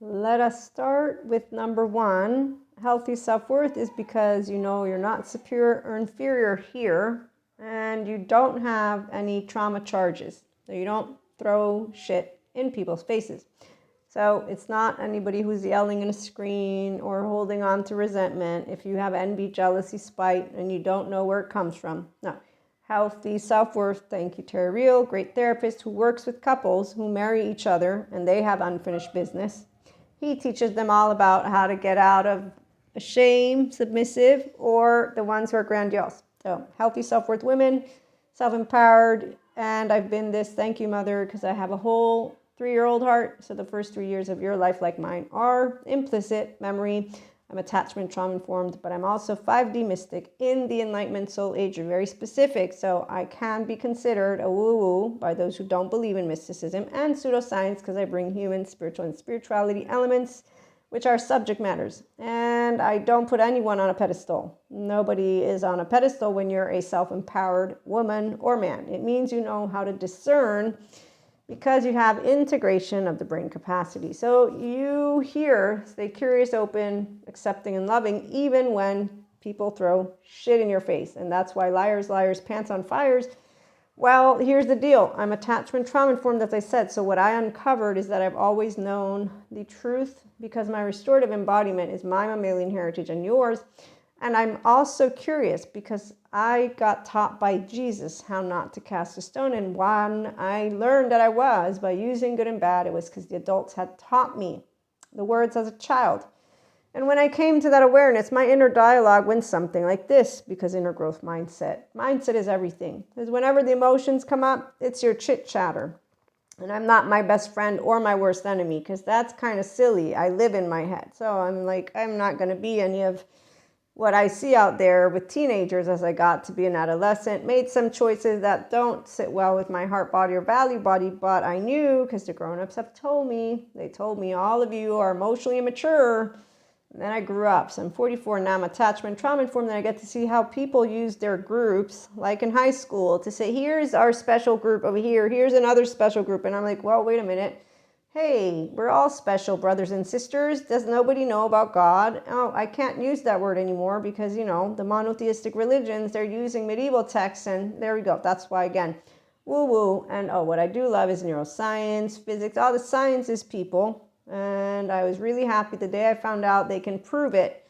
Let us start with number one. Healthy self-worth is because you know you're not superior or inferior here, and you don't have any trauma charges. So you don't throw shit in people's faces. So it's not anybody who's yelling in a screen or holding on to resentment if you have envy, jealousy, spite, and you don't know where it comes from. No. Healthy self-worth, thank you, Terry Real, great therapist who works with couples who marry each other and they have unfinished business. He teaches them all about how to get out of shame, submissive, or the ones who are grandiose. So healthy self-worth women, self-empowered, and I've been this, thank you, mother, because I have a whole 3-year-old heart. So the first 3 years of your life, like mine, are implicit memory. I'm attachment trauma informed, but I'm also 5D mystic in the Enlightenment Soul Age. You're very specific, so I can be considered a woo-woo by those who don't believe in mysticism and pseudoscience because I bring human, spiritual, and spirituality elements, which are subject matters. And I don't put anyone on a pedestal. Nobody is on a pedestal when you're a self-empowered woman or man. It means you know how to discern because you have integration of the brain capacity. So you here stay curious, open, accepting, and loving, even when people throw shit in your face. And that's why liars, pants on fires. Well, here's the deal. I'm attachment trauma informed, as I said. So what I uncovered is that I've always known the truth because my restorative embodiment is my mammalian heritage and yours. And I'm also curious because I got taught by Jesus how not to cast a stone. And when I learned that I was by using good and bad, it was because the adults had taught me the words as a child. And when I came to that awareness, my inner dialogue went something like this, because inner growth mindset. Mindset is everything. Because whenever the emotions come up, it's your chit chatter. And I'm not my best friend or my worst enemy because that's kind of silly. I live in my head. So I'm like, I'm not going to be any of what I see out there with teenagers as I got to be an adolescent. Made some choices that don't sit well with my heart body or value body, but I knew because the grown-ups have told me. They told me all of you are emotionally immature. And then I grew up. So I'm 44 now. I'm attachment trauma informed. And I get to see how people use their groups, like in high school, to say, here's our special group over here. Here's another special group. And I'm like, well, wait a minute. Hey, we're all special brothers and sisters. Does nobody know about God? Oh, I can't use that word anymore because, you know, the monotheistic religions, they're using medieval texts. And there we go. That's why, again, woo-woo. And oh, what I do love is neuroscience, physics, all the sciences people. And I was really happy the day I found out they can prove it.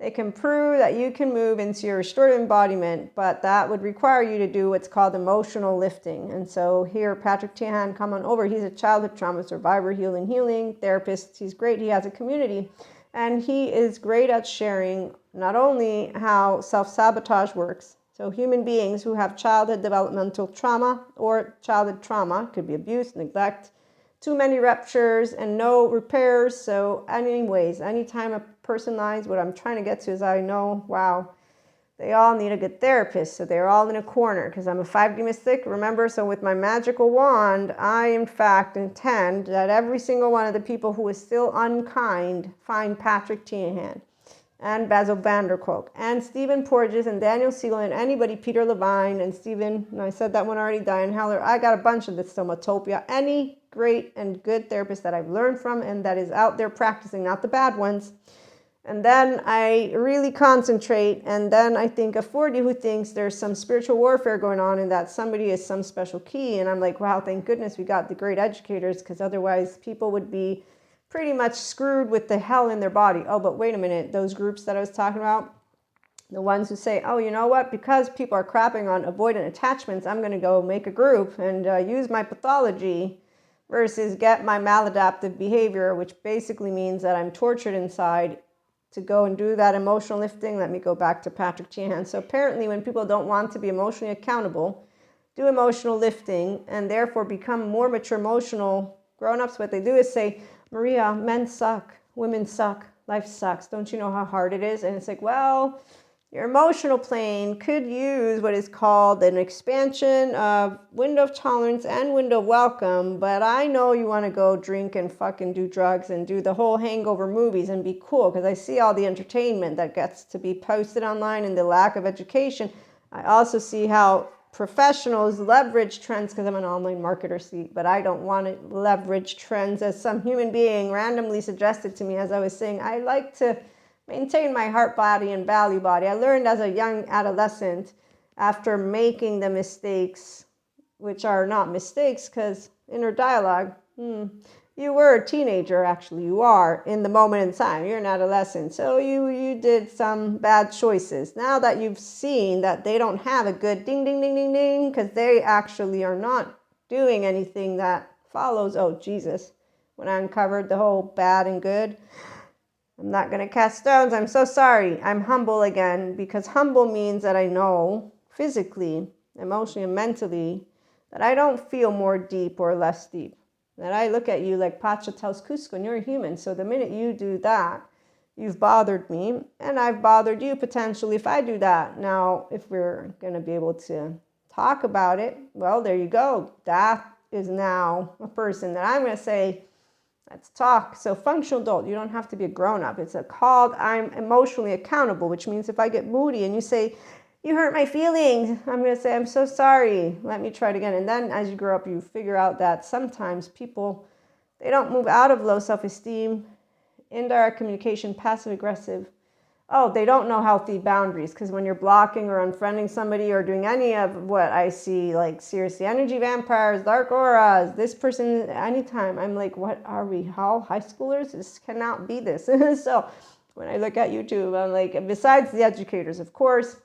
They can prove that you can move into your restorative embodiment, but that would require you to do what's called emotional lifting. And so here, Patrick Tiahan, come on over. He's a childhood trauma survivor, healing therapist. He's great. He has a community. And he is great at sharing not only how self-sabotage works. So human beings who have childhood developmental trauma or childhood trauma, could be abuse, neglect, too many ruptures and no repairs. So anyways, anytime a person lies, what I'm trying to get to is I know, wow, they all need a good therapist. So they're all in a corner because I'm a 5D mystic, remember? So with my magical wand, I in fact intend that every single one of the people who is still unkind find Patrick Tiahan and Basil Vanderkolk and Stephen Porges and Daniel Siegel and anybody, Peter Levine and Stephen, and I said that one already, Diane Heller. I got a bunch of this Somatopia. Any great and good therapist that I've learned from and that is out there practicing, not the bad ones. And then I really concentrate, and then I think of 40 who thinks there's some spiritual warfare going on and that somebody is some special key. And I'm like, wow, thank goodness we got the great educators, because otherwise people would be pretty much screwed with the hell in their body. Oh, but wait a minute, those groups that I was talking about, the ones who say, oh, you know what, because people are crapping on avoidant attachments, I'm going to go make a group and use my pathology versus get my maladaptive behavior, which basically means that I'm tortured inside, to go and do that emotional lifting. Let me go back to Patrick Tiahan. So apparently when people don't want to be emotionally accountable, do emotional lifting and therefore become more mature emotional grown-ups, what they do is say, Maria, men suck, women suck, life sucks. Don't you know how hard it is? And it's like, well, your emotional plane could use what is called an expansion of window of tolerance and window of welcome, but I know you want to go drink and fucking do drugs and do the whole hangover movies and be cool, because I see all the entertainment that gets to be posted online and the lack of education. I also see how professionals leverage trends because I'm an online marketer, see, but I don't want to leverage trends as some human being randomly suggested to me. As I was saying, I like to maintain my heart body and value body. I learned as a young adolescent after making the mistakes, which are not mistakes because inner dialogue, you were a teenager, actually. You are in the moment in time. You're an adolescent. So you did some bad choices. Now that you've seen that they don't have a good ding, ding, ding, ding, ding, because they actually are not doing anything that follows, oh, Jesus. When I uncovered the whole bad and good, I'm not going to cast stones. I'm so sorry. I'm humble again, because humble means that I know physically, emotionally, and mentally that I don't feel more deep or less deep. That I look at you like Pacha tells Cusco, and you're a human. So the minute you do that, you've bothered me, and I've bothered you potentially if I do that. Now, if we're going to be able to talk about it, well, there you go. That is now a person that I'm going to say, let's talk. So functional adult, you don't have to be a grown-up. It's called I'm emotionally accountable, which means if I get moody and you say, you hurt my feelings, I'm going to say, I'm so sorry. Let me try it again. And then as you grow up, you figure out that sometimes people, they don't move out of low self-esteem, indirect communication, passive-aggressive. Oh, they don't know healthy boundaries, because when you're blocking or unfriending somebody or doing any of what I see, like seriously, energy vampires, dark auras, this person, anytime, I'm like, what are we, how high schoolers? This cannot be this. So when I look at YouTube, I'm like, besides the educators, of course.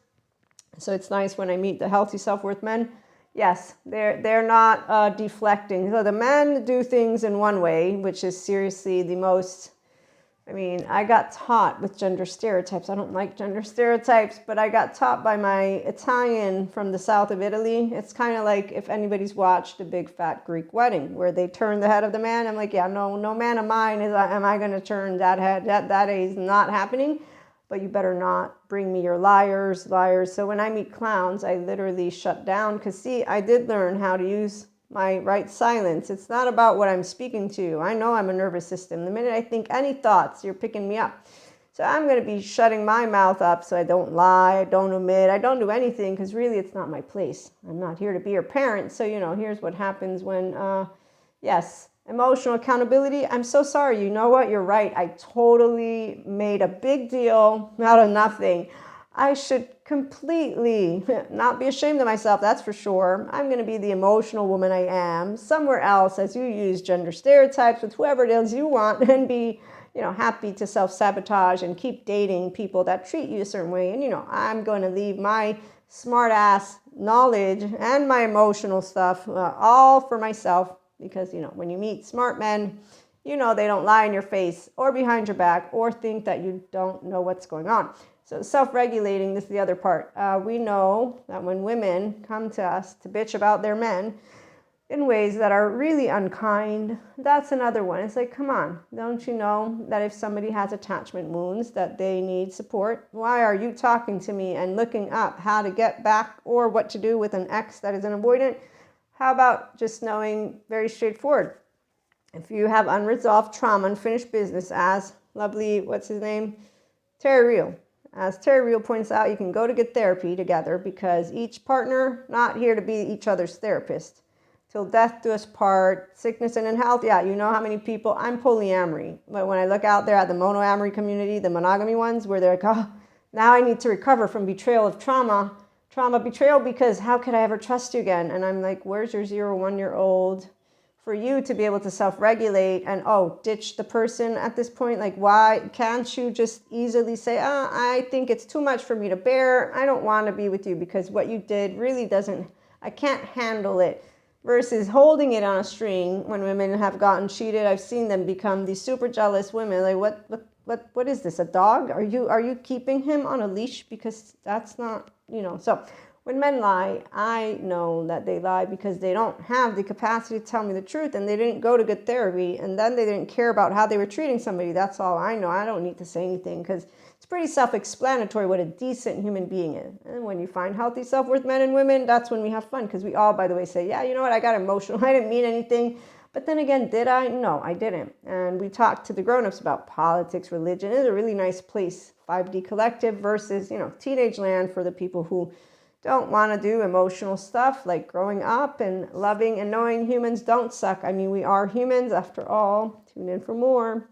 So it's nice when I meet the healthy self-worth men. Yes, they're not deflecting. So the men do things in one way, which is seriously the most, I got taught with gender stereotypes. I don't like gender stereotypes, but I got taught by my Italian from the south of Italy. It's kind of like if anybody's watched A Big Fat Greek Wedding, where they turn the head of the man. I'm like, yeah, no man of mine am I going to turn that head. That is not happening. But you better not bring me your liars. So when I meet clowns, I literally shut down. Because see, I did learn how to use my right silence. It's not about what I'm speaking to. I know I'm a nervous system. The minute I think any thoughts, you're picking me up. So I'm going to be shutting my mouth up so I don't lie, I don't omit, I don't do anything, because really it's not my place. I'm not here to be your parent. So, here's what happens when, yes, emotional accountability. I'm so sorry. You know what? You're right. I totally made a big deal out of nothing. I should completely not be ashamed of myself. That's for sure. I'm going to be the emotional woman I am somewhere else, as you use gender stereotypes with whoever it is you want, and be, happy to self-sabotage and keep dating people that treat you a certain way. And, I'm going to leave my smart ass knowledge and my emotional stuff all for myself. Because, when you meet smart men, they don't lie in your face or behind your back or think that you don't know what's going on. So self-regulating, this is the other part. We know that when women come to us to bitch about their men in ways that are really unkind, that's another one. It's like, come on, don't you know that if somebody has attachment wounds, that they need support? Why are you talking to me and looking up how to get back or what to do with an ex that is an avoidant? How about just knowing very straightforward? If you have unresolved trauma, unfinished business, as lovely, what's his name? Terry Real. As Terry Real points out, you can go to get therapy together, because each partner, not here to be each other's therapist. Till death do us part, sickness and in health. Yeah, you know how many people, I'm polyamory. But when I look out there at the monoamory community, the monogamy ones, where they're like, oh, now I need to recover from betrayal of trauma betrayal, because how could I ever trust you again? And I'm like, where's your 1-year-old for you to be able to self-regulate and, ditch the person at this point? Like, why can't you just easily say, I think it's too much for me to bear. I don't want to be with you because what you did really I can't handle it. Versus holding it on a string. When women have gotten cheated, I've seen them become these super jealous women. Like, what is this, a dog? Are you keeping him on a leash? Because that's not, So when men lie, I know that they lie because they don't have the capacity to tell me the truth, and they didn't go to good therapy, and then they didn't care about how they were treating somebody. That's all I know. I don't need to say anything, because it's pretty self-explanatory what a decent human being is. And when you find healthy self-worth men and women, that's when we have fun, because we all, by the way, say, yeah, you know what, I got emotional. I didn't mean anything. But then again, did I? No, I didn't. And we talked to the grown-ups about politics, religion. It's a really nice place. 5D Collective versus, teenage land for the people who don't want to do emotional stuff like growing up and loving and knowing humans don't suck. I mean, we are humans after all. Tune in for more.